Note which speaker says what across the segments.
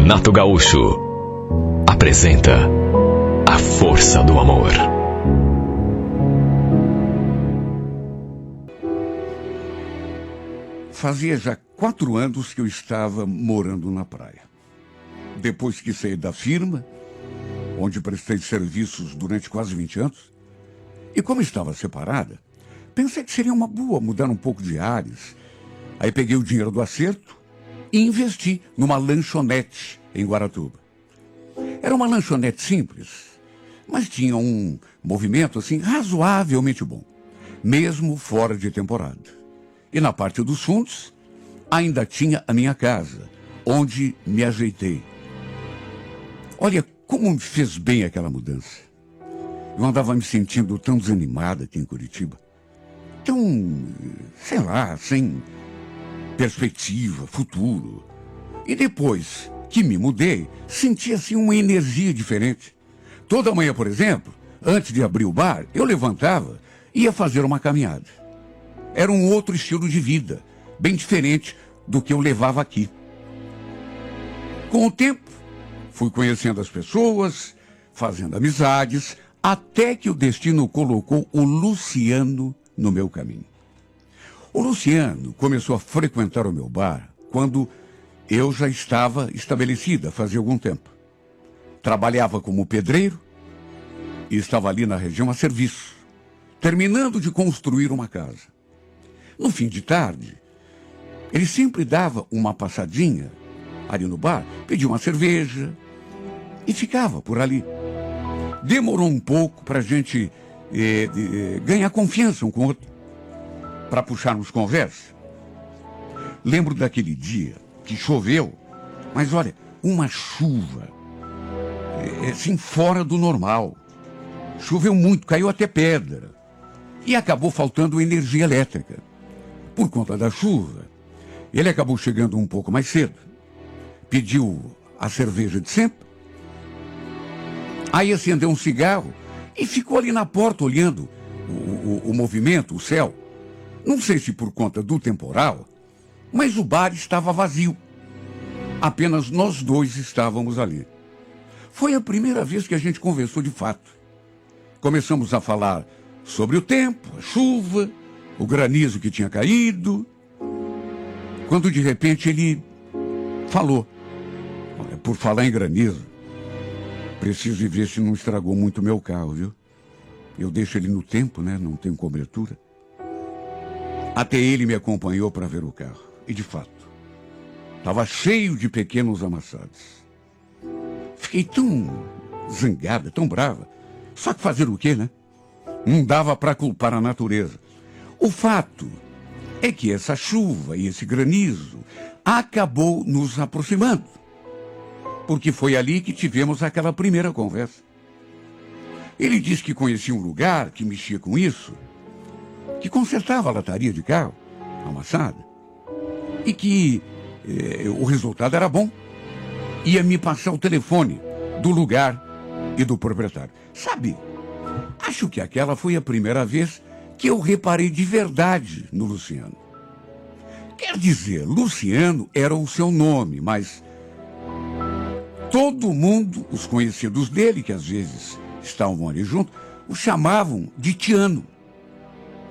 Speaker 1: Renato Gaúcho apresenta A Força do Amor.
Speaker 2: Fazia já 4 anos que eu estava morando na praia. Depois que saí da firma, onde prestei serviços durante quase 20 anos, e como estava separada, pensei que seria uma boa mudar um pouco de ares. Aí peguei o dinheiro do acerto e investi numa lanchonete em Guaratuba. Era uma lanchonete simples, mas tinha um movimento assim razoavelmente bom, mesmo fora de temporada. E na parte dos fundos, ainda tinha a minha casa, onde me ajeitei. Olha como me fez bem aquela mudança. Eu andava me sentindo tão desanimada aqui em Curitiba. Tão, sei lá, sem perspectiva, futuro. E depois que me mudei, senti assim uma energia diferente. Toda manhã, por exemplo, antes de abrir o bar, eu levantava e ia fazer uma caminhada. Era um outro estilo de vida, bem diferente do que eu levava aqui. Com o tempo, fui conhecendo as pessoas, fazendo amizades, até que o destino colocou o Luciano no meu caminho. O Luciano começou a frequentar o meu bar quando eu já estava estabelecida, fazia algum tempo. Trabalhava como pedreiro e estava ali na região a serviço, terminando de construir uma casa. No fim de tarde, ele sempre dava uma passadinha ali no bar, pedia uma cerveja e ficava por ali. Demorou um pouco para a gente ganhar confiança um com o outro, para puxarmos conversa. Lembro daquele dia que choveu, mas olha, uma chuva, assim, fora do normal. Choveu muito, caiu até pedra e acabou faltando energia elétrica. Por conta da chuva, ele acabou chegando um pouco mais cedo, pediu a cerveja de sempre, aí acendeu um cigarro e ficou ali na porta olhando o movimento, o céu. Não sei se por conta do temporal, mas o bar estava vazio. Apenas nós dois estávamos ali. Foi a primeira vez que a gente conversou de fato. Começamos a falar sobre o tempo, a chuva, o granizo que tinha caído, quando de repente ele falou: olha, por falar em granizo, preciso ver se não estragou muito meu carro, viu? Eu deixo ele no tempo, né? Não tenho cobertura. Até ele me acompanhou para ver o carro. E de fato, estava cheio de pequenos amassados. Fiquei tão zangada, tão brava. Só que fazer o quê, né? Não dava para culpar a natureza. O fato é que essa chuva e esse granizo acabou nos aproximando, porque foi ali que tivemos aquela primeira conversa. Ele disse que conhecia um lugar que mexia com isso, que consertava a lataria de carro amassada, e que o resultado era bom. Ia me passar o telefone do lugar e do proprietário. Sabe, acho que aquela foi a primeira vez que eu reparei de verdade no Luciano. Quer dizer, Luciano era o seu nome, mas todo mundo, os conhecidos dele, que às vezes estavam ali junto, o chamavam de Tiano.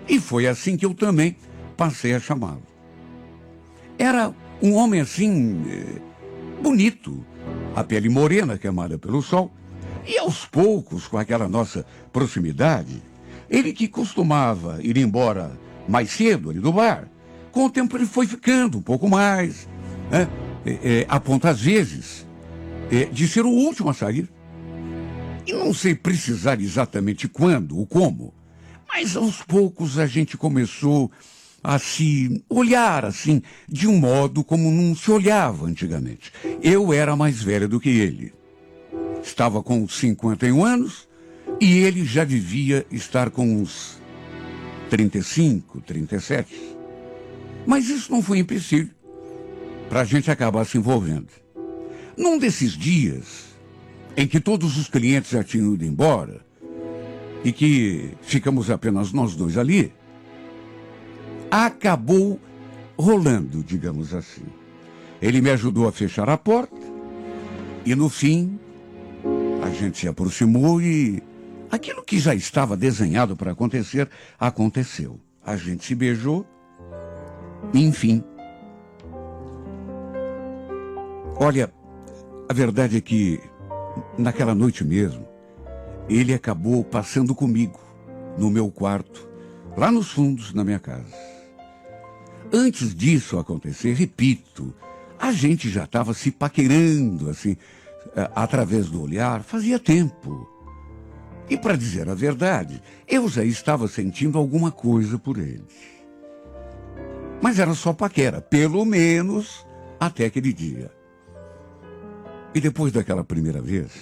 Speaker 2: E foi assim que eu também passei a chamá-lo. Era um homem assim, bonito, a pele morena queimada pelo sol, e aos poucos, com aquela nossa proximidade, ele que costumava ir embora mais cedo ali do bar, com o tempo ele foi ficando um pouco mais, né? A ponto às vezes de ser o último a sair. E não sei precisar exatamente quando ou como, mas aos poucos a gente começou a se olhar assim, de um modo como não se olhava antigamente. Eu era mais velha do que ele. Estava com 51 anos e ele já devia estar com uns 35, 37. Mas isso não foi empecilho para a gente acabar se envolvendo. Num desses dias em que todos os clientes já tinham ido embora e que ficamos apenas nós dois ali, acabou rolando, digamos assim. Ele me ajudou a fechar a porta E no fim, a gente se aproximou e aquilo que já estava desenhado para acontecer, aconteceu. A gente se beijou, enfim. Olha, a verdade é que, naquela noite mesmo, ele acabou passando comigo, no meu quarto, lá nos fundos da minha casa. Antes disso acontecer, repito, a gente já estava se paquerando, assim, através do olhar, fazia tempo. E, para dizer a verdade, eu já estava sentindo alguma coisa por ele. Mas era só paquera, pelo menos até aquele dia. E depois daquela primeira vez,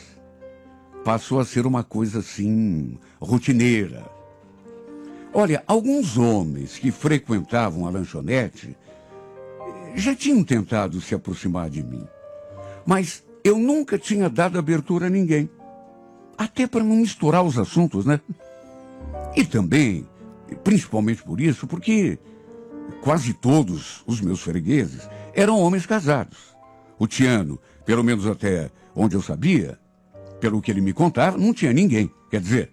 Speaker 2: passou a ser uma coisa assim, rotineira. Olha, alguns homens que frequentavam a lanchonete já tinham tentado se aproximar de mim. Mas eu nunca tinha dado abertura a ninguém. Até para não misturar os assuntos, né? E também, principalmente por isso, porque quase todos os meus fregueses eram homens casados. O Tiano, pelo menos até onde eu sabia, pelo que ele me contava, não tinha ninguém. Quer dizer,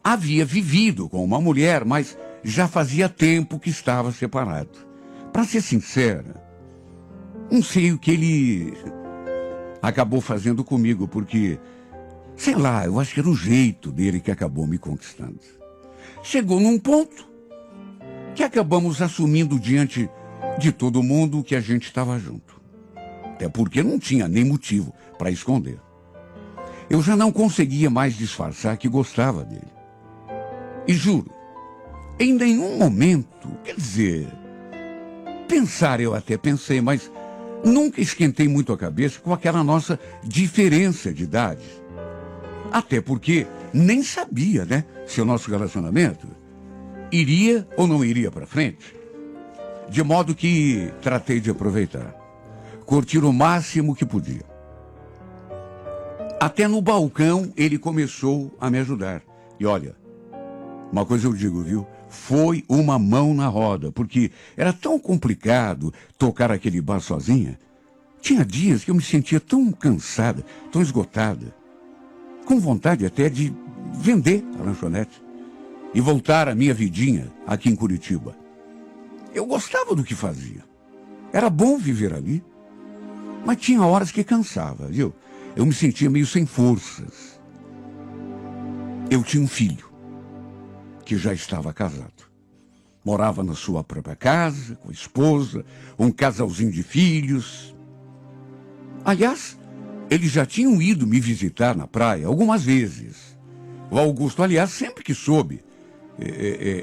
Speaker 2: havia vivido com uma mulher, mas já fazia tempo que estava separado. Para ser sincera, não sei o que ele acabou fazendo comigo, porque, sei lá, eu acho que era o jeito dele que acabou me conquistando. Chegou num ponto que acabamos assumindo diante de todo mundo que a gente estava junto. Até porque não tinha nem motivo para esconder. Eu já não conseguia mais disfarçar que gostava dele. E juro, em nenhum momento, quer dizer, pensar eu até pensei, mas nunca esquentei muito a cabeça com aquela nossa diferença de idade. Até porque nem sabia, né, se o nosso relacionamento iria ou não iria para frente. De modo que tratei de aproveitar, curtir o máximo que podia. Até no balcão ele começou a me ajudar. E olha, uma coisa eu digo, viu? Foi uma mão na roda, porque era tão complicado tocar aquele bar sozinha. Tinha dias que eu me sentia tão cansada, tão esgotada, com vontade até de vender a lanchonete e voltar à minha vidinha aqui em Curitiba. Eu gostava do que fazia. Era bom viver ali, mas tinha horas que cansava, viu? Eu me sentia meio sem forças. Eu tinha um filho que já estava casado. Morava na sua própria casa, com a esposa, um casalzinho de filhos. Aliás, eles já tinham ido me visitar na praia algumas vezes. O Augusto, aliás, sempre que soube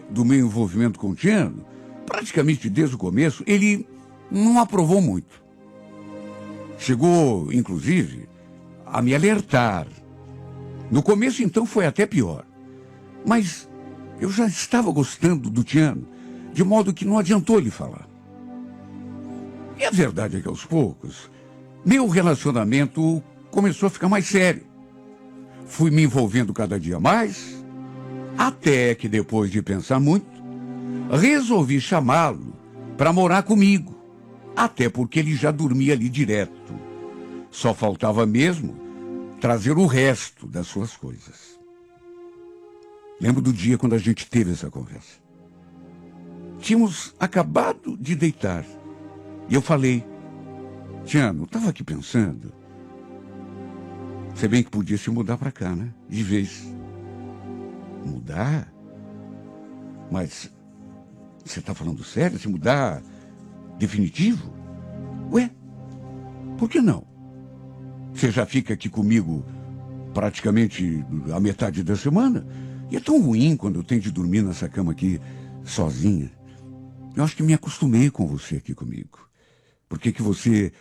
Speaker 2: do meu envolvimento com o Tiano, praticamente desde o começo, ele não aprovou muito. Chegou, inclusive, a me alertar. No começo, então, foi até pior. Mas eu já estava gostando do Tiano, de modo que não adiantou ele falar. E a verdade é que, aos poucos, meu relacionamento começou a ficar mais sério. Fui me envolvendo cada dia mais, até que, depois de pensar muito, resolvi chamá-lo para morar comigo, até porque ele já dormia ali direto. Só faltava mesmo trazer o resto das suas coisas. Lembro do dia quando a gente teve essa conversa. Tínhamos acabado de deitar. E eu falei, Tiano, eu estava aqui pensando. Você bem que podia se mudar para cá, né? De vez. Mudar? Mas você está falando sério? Se mudar definitivo? Ué, por que não? Você já fica aqui comigo praticamente a metade da semana. E é tão ruim quando eu tenho de dormir nessa cama aqui sozinha. Eu acho que me acostumei com você aqui comigo. Por que você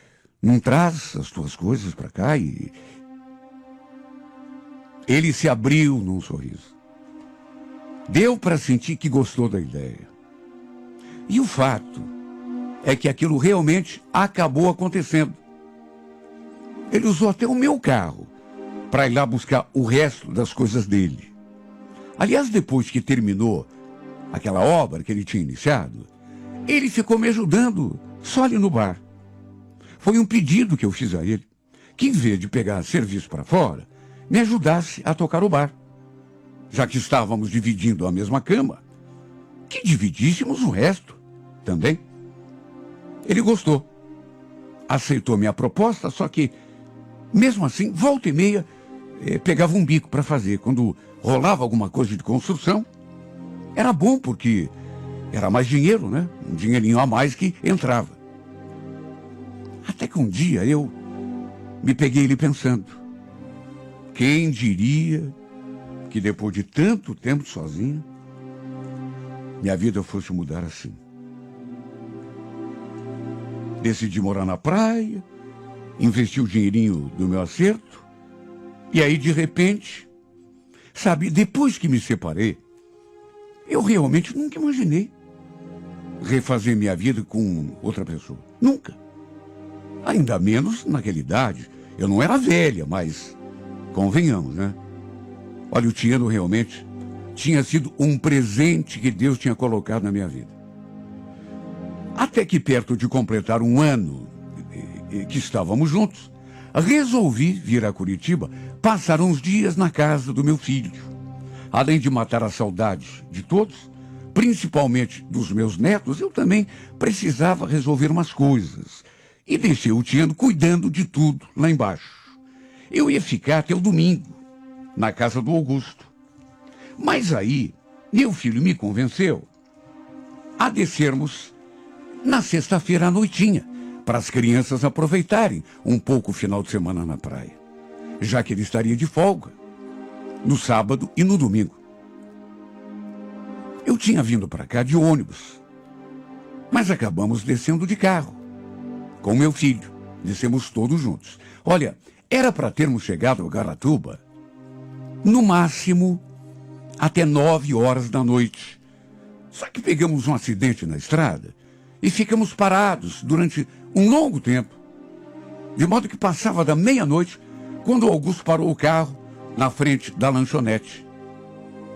Speaker 2: não traz as tuas coisas para cá e... Ele se abriu num sorriso. Deu para sentir que gostou da ideia. E o fato é que aquilo realmente acabou acontecendo. Ele usou até o meu carro para ir lá buscar o resto das coisas dele. Aliás, depois que terminou aquela obra que ele tinha iniciado, ele ficou me ajudando só ali no bar. Foi um pedido que eu fiz a ele. que, em vez de pegar serviço para fora, me ajudasse a tocar o bar. Já que estávamos dividindo a mesma cama, que dividíssemos o resto também. Ele gostou. Aceitou minha proposta, só que, mesmo assim, volta e meia, pegava um bico para fazer. Quando rolava alguma coisa de construção, era bom porque era mais dinheiro, né? Um dinheirinho a mais que entrava. Até que um dia eu me peguei ali pensando, quem diria que depois de tanto tempo sozinho, minha vida fosse mudar assim. Decidi morar na praia, investi o dinheirinho do meu acerto, e aí, de repente, sabe, depois que me separei, eu realmente nunca imaginei refazer minha vida com outra pessoa. Nunca. Ainda menos naquela idade. Eu não era velha, mas convenhamos, né? Olha, o Tiano realmente tinha sido um presente que Deus tinha colocado na minha vida. Até que perto de completar um ano que estávamos juntos, resolvi vir a Curitiba passar uns dias na casa do meu filho. Além de matar a saudade de todos, principalmente dos meus netos, eu também precisava resolver umas coisas. E deixei o Tiano cuidando de tudo lá embaixo. Eu ia ficar até o domingo, na casa do Augusto. Mas aí, meu filho me convenceu a descermos na sexta-feira à noitinha, para as crianças aproveitarem um pouco o final de semana na praia, já que ele estaria de folga, no sábado e no domingo. Eu tinha vindo para cá de ônibus, mas acabamos descendo de carro, com meu filho. Descemos todos juntos. Olha, era para termos chegado a Garatuba, no máximo, até 9 horas da noite. Só que pegamos um acidente na estrada e ficamos parados durante um longo tempo, de modo que passava da meia-noite quando o Augusto parou o carro na frente da lanchonete,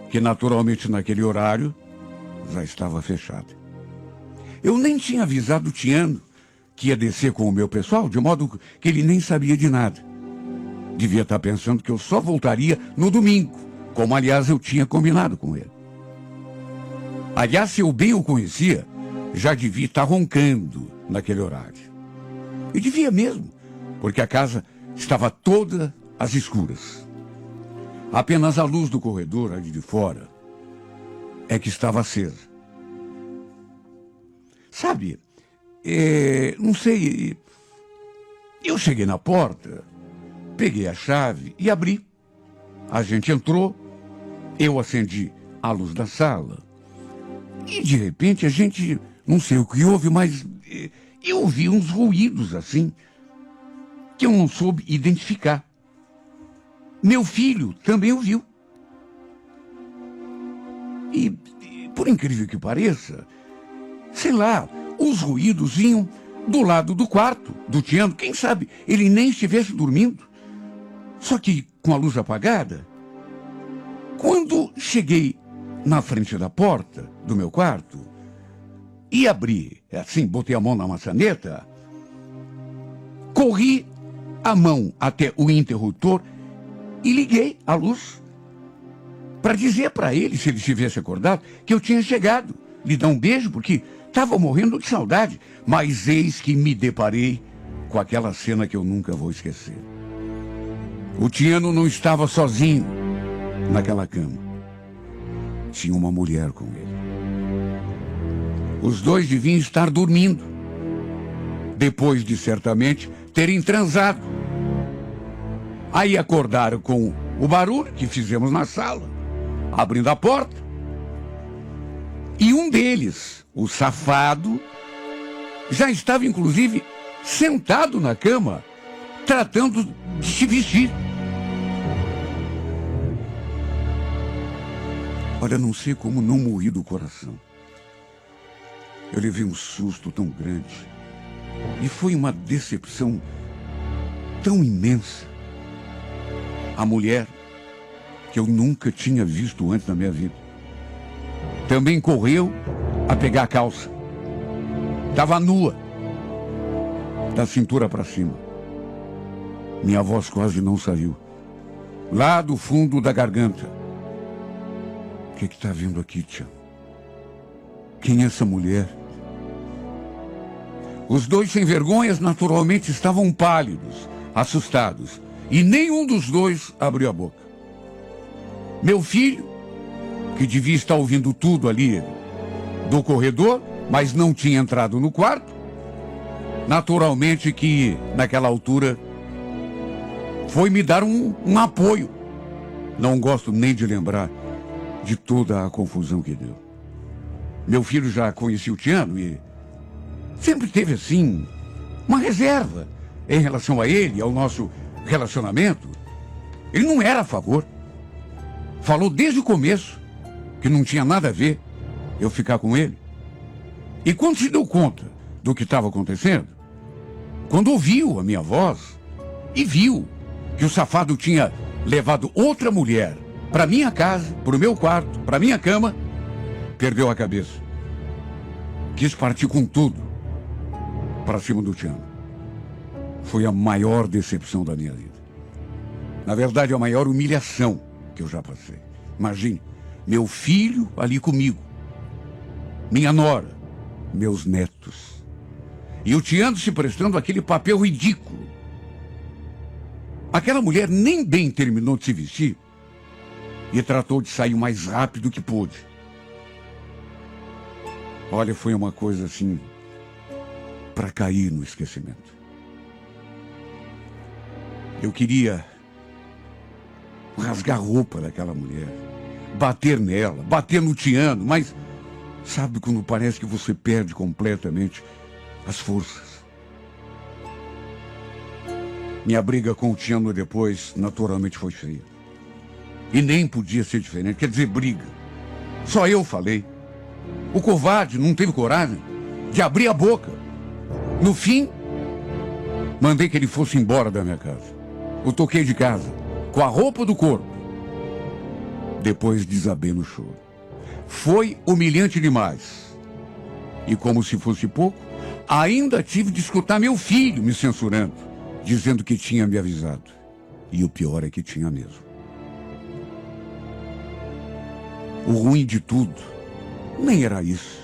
Speaker 2: que naturalmente naquele horário já estava fechada. Eu nem tinha avisado o Tiano que ia descer com o meu pessoal, de modo que ele nem sabia de nada. Devia estar pensando que eu só voltaria no domingo, como aliás eu tinha combinado com ele. Aliás, se eu bem o conhecia, já devia estar roncando naquele horário. E devia mesmo, porque a casa estava toda às escuras. Apenas a luz do corredor ali de fora é que estava acesa. Sabe, não sei, eu cheguei na porta, peguei a chave e abri. A gente entrou, eu acendi a luz da sala e de repente a gente, não sei o que houve, mas eu ouvi uns ruídos assim, que eu não soube identificar. Meu filho também ouviu. E, por incrível que pareça, sei lá, os ruídos vinham do lado do quarto do Tiano. Quem sabe ele nem estivesse dormindo. Só que com a luz apagada, quando cheguei na frente da porta do meu quarto e abri, assim, botei a mão na maçaneta, corri a mão até o interruptor e liguei a luz para dizer para ele, se ele estivesse acordado, que eu tinha chegado, lhe dar um beijo, porque estava morrendo de saudade. Mas eis que me deparei com aquela cena que eu nunca vou esquecer. O Tiano não estava sozinho naquela cama. Tinha uma mulher com ele. Os dois deviam estar dormindo, depois de certamente terem transado. Aí acordaram com o barulho que fizemos na sala, abrindo a porta. E um deles, o safado, já estava inclusive sentado na cama, tratando de se vestir. Olha, não sei como não morri do coração. Eu levei um susto tão grande. E foi uma decepção tão imensa. A mulher, que eu nunca tinha visto antes na minha vida, também correu a pegar a calça. Estava nua, da cintura para cima. Minha voz quase não saiu. Lá do fundo da garganta. O que está vindo aqui, tia? Quem é essa mulher? Os dois sem vergonhas naturalmente estavam pálidos, assustados. E nenhum dos dois abriu a boca. Meu filho, que devia estar ouvindo tudo ali do corredor, mas não tinha entrado no quarto, naturalmente que naquela altura foi me dar um apoio. Não gosto nem de lembrar de toda a confusão que deu. Meu filho já conhecia o Tiano e sempre teve, assim, uma reserva em relação a ele, ao nosso relacionamento. Ele não era a favor. Falou desde o começo que não tinha nada a ver eu ficar com ele. E quando se deu conta do que estava acontecendo, quando ouviu a minha voz e viu que o safado tinha levado outra mulher para minha casa, para o meu quarto, para minha cama, perdeu a cabeça. Quis partir com tudo para cima do Tiano. Foi a maior decepção da minha vida. Na verdade, a maior humilhação que eu já passei. Imagine, meu filho ali comigo, minha nora, meus netos. E o Tiano se prestando aquele papel ridículo. Aquela mulher nem bem terminou de se vestir e tratou de sair o mais rápido que pôde. Olha, foi uma coisa assim para cair no esquecimento. Eu queria rasgar a roupa daquela mulher, bater nela, bater no Tiano, mas sabe quando parece que você perde completamente as forças? Minha briga com o Tiano depois, naturalmente, foi feia. E nem podia ser diferente, quer dizer, briga. Só eu falei. O covarde não teve coragem de abrir a boca. No fim, mandei que ele fosse embora da minha casa. O toquei de casa, com a roupa do corpo. Depois desabei no choro. Foi humilhante demais. E como se fosse pouco, ainda tive de escutar meu filho me censurando, dizendo que tinha me avisado. E o pior é que tinha mesmo. O ruim de tudo nem era isso.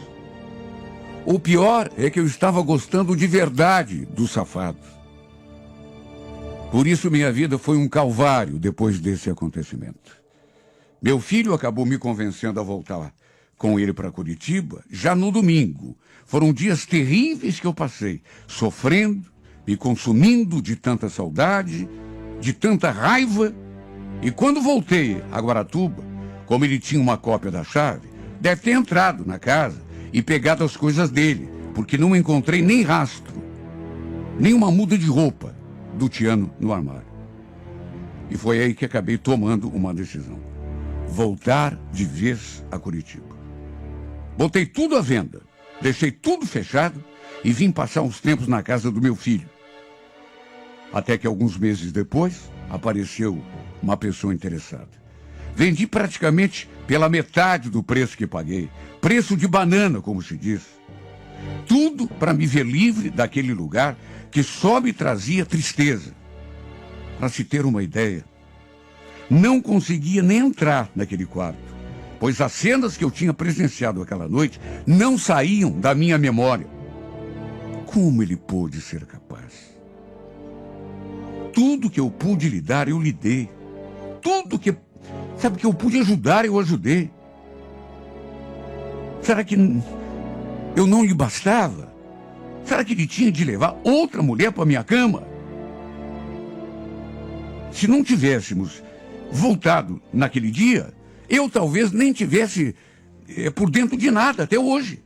Speaker 2: O pior é que eu estava gostando de verdade do safado. Por isso minha vida foi um calvário depois desse acontecimento. Meu filho acabou me convencendo a voltar com ele para Curitiba já no domingo. Foram dias terríveis que eu passei, sofrendo, me consumindo de tanta saudade, de tanta raiva. E quando voltei a Guaratuba, como ele tinha uma cópia da chave, deve ter entrado na casa e pegado as coisas dele, porque não encontrei nem rastro, nem uma muda de roupa do Tiano no armário. E foi aí que acabei tomando uma decisão. Voltar de vez a Curitiba. Botei tudo à venda, deixei tudo fechado e vim passar uns tempos na casa do meu filho. Até que alguns meses depois, apareceu uma pessoa interessada. Vendi praticamente pela metade do preço que paguei. Preço de banana, como se diz. Tudo para me ver livre daquele lugar que só me trazia tristeza. Para se ter uma ideia, não conseguia nem entrar naquele quarto, pois as cenas que eu tinha presenciado aquela noite não saíam da minha memória. Como ele pôde ser capaz? Tudo que eu pude lhe dar, eu lhe dei. Tudo que eu pude ajudar, eu ajudei. Será que eu não lhe bastava? Será que ele tinha de levar outra mulher para minha cama? Se não tivéssemos voltado naquele dia, eu talvez nem tivesse por dentro de nada até hoje.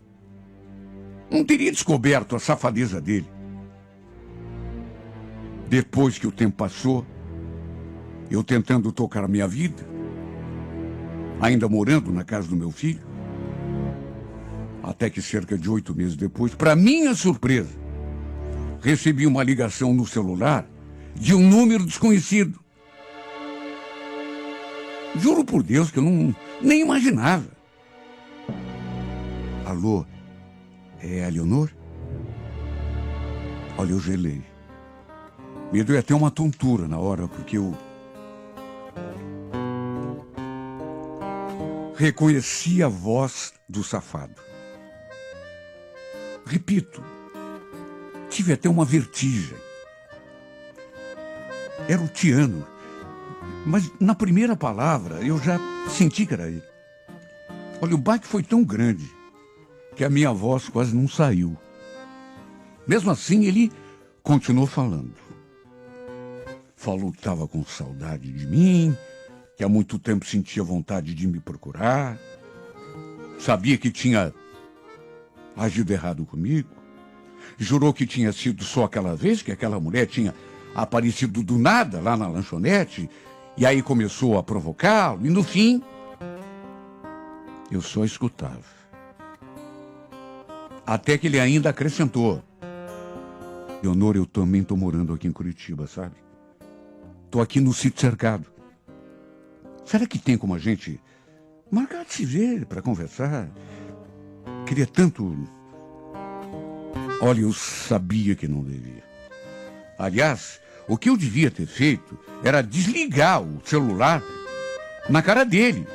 Speaker 2: Não teria descoberto a safadeza dele. Depois que o tempo passou, eu tentando tocar a minha vida, ainda morando na casa do meu filho, até que cerca de 8 meses depois, para minha surpresa, recebi uma ligação no celular de um número desconhecido. Juro por Deus que eu nem imaginava. Alô, é a Leonor? Olha, eu gelei. Me deu até uma tontura na hora, porque eu reconheci a voz do safado. Repito, tive até uma vertigem. Era o Tiano, mas na primeira palavra eu já senti que era ele. Olha, o baque foi tão grande que a minha voz quase não saiu. Mesmo assim, ele continuou falando. Falou que estava com saudade de mim, que há muito tempo sentia vontade de me procurar, sabia que tinha agido errado comigo, jurou que tinha sido só aquela vez, que aquela mulher tinha aparecido do nada lá na lanchonete, e aí começou a provocá-lo, e no fim, eu só escutava. Até que ele ainda acrescentou: Leonor, eu também estou morando aqui em Curitiba, sabe? Estou aqui no sítio cercado. Será que tem como a gente marcar de se ver para conversar? Queria tanto... Olha, eu sabia que não devia. Aliás, o que eu devia ter feito era desligar o celular na cara dele,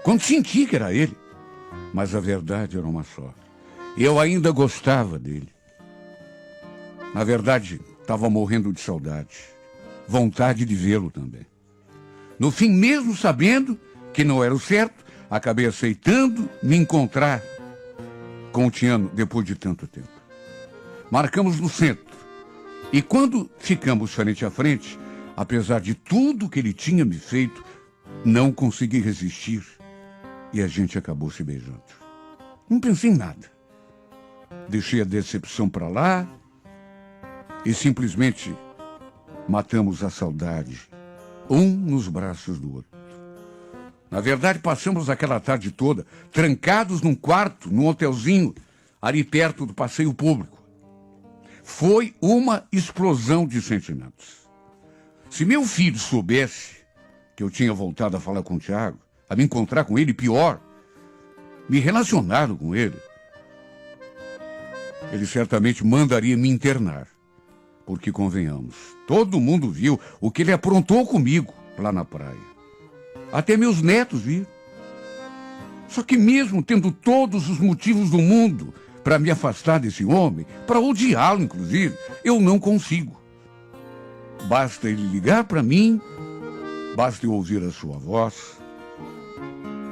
Speaker 2: quando senti que era ele. Mas a verdade era uma só. Eu ainda gostava dele. Na verdade, estava morrendo de saudade. Vontade de vê-lo também. No fim, mesmo sabendo que não era o certo, acabei aceitando me encontrar com o Tiano depois de tanto tempo. Marcamos no centro. E quando ficamos frente a frente, apesar de tudo que ele tinha me feito, não consegui resistir. E a gente acabou se beijando. Não pensei em nada. Deixei a decepção para lá e simplesmente matamos a saudade, um nos braços do outro. Na verdade, passamos aquela tarde toda trancados num quarto, num hotelzinho, ali perto do passeio público. Foi uma explosão de sentimentos. Se meu filho soubesse que eu tinha voltado a falar com o Tiago, a me encontrar com ele, pior, me relacionar com ele certamente mandaria me internar. Porque, convenhamos, todo mundo viu o que ele aprontou comigo lá na praia. Até meus netos viram. Só que mesmo tendo todos os motivos do mundo para me afastar desse homem, para odiá-lo, inclusive, eu não consigo. Basta ele ligar para mim, basta eu ouvir a sua voz,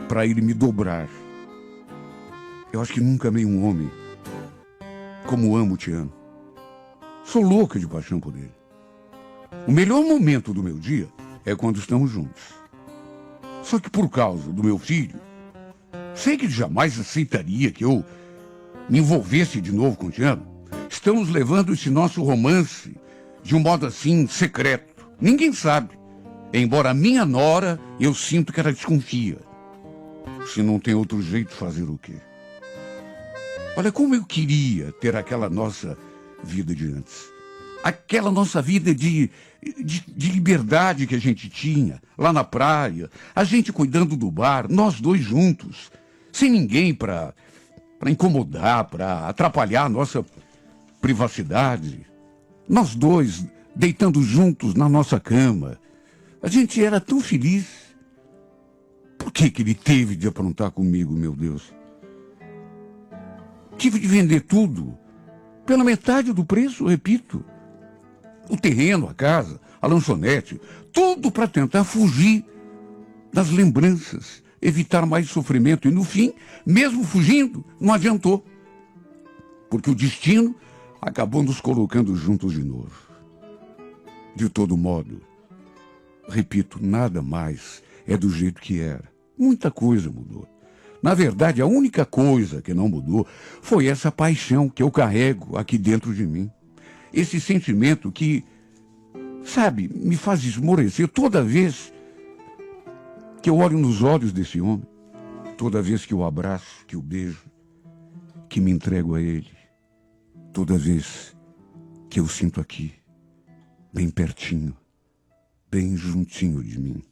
Speaker 2: para ele me dobrar. Eu acho que nunca amei um homem como amo o Tiano. Sou louca de paixão por ele. O melhor momento do meu dia é quando estamos juntos. Só que por causa do meu filho, sei que ele jamais aceitaria que eu me envolvesse de novo com o Tiano. Estamos levando esse nosso romance de um modo assim secreto. Ninguém sabe. Embora a minha nora, eu sinto que ela desconfia. Se não tem outro jeito, fazer o quê? Olha, como eu queria ter aquela nossa vida de antes. Aquela nossa vida de liberdade que a gente tinha, lá na praia, a gente cuidando do bar, nós dois juntos, sem ninguém para incomodar, para atrapalhar a nossa privacidade. Nós dois deitando juntos na nossa cama. A gente era tão feliz. Por que ele teve de aprontar comigo, meu Deus? Tive de vender tudo. Pela metade do preço, repito. O terreno, a casa, a lanchonete, tudo para tentar fugir das lembranças, evitar mais sofrimento. E no fim, mesmo fugindo, não adiantou. Porque o destino acabou nos colocando juntos de novo. De todo modo, repito, nada mais é do jeito que era. Muita coisa mudou. Na verdade, a única coisa que não mudou foi essa paixão que eu carrego aqui dentro de mim. Esse sentimento que, sabe, me faz esmorecer toda vez que eu olho nos olhos desse homem, toda vez que eu abraço, que eu beijo, que me entrego a ele, toda vez que eu sinto aqui, bem pertinho, bem juntinho de mim.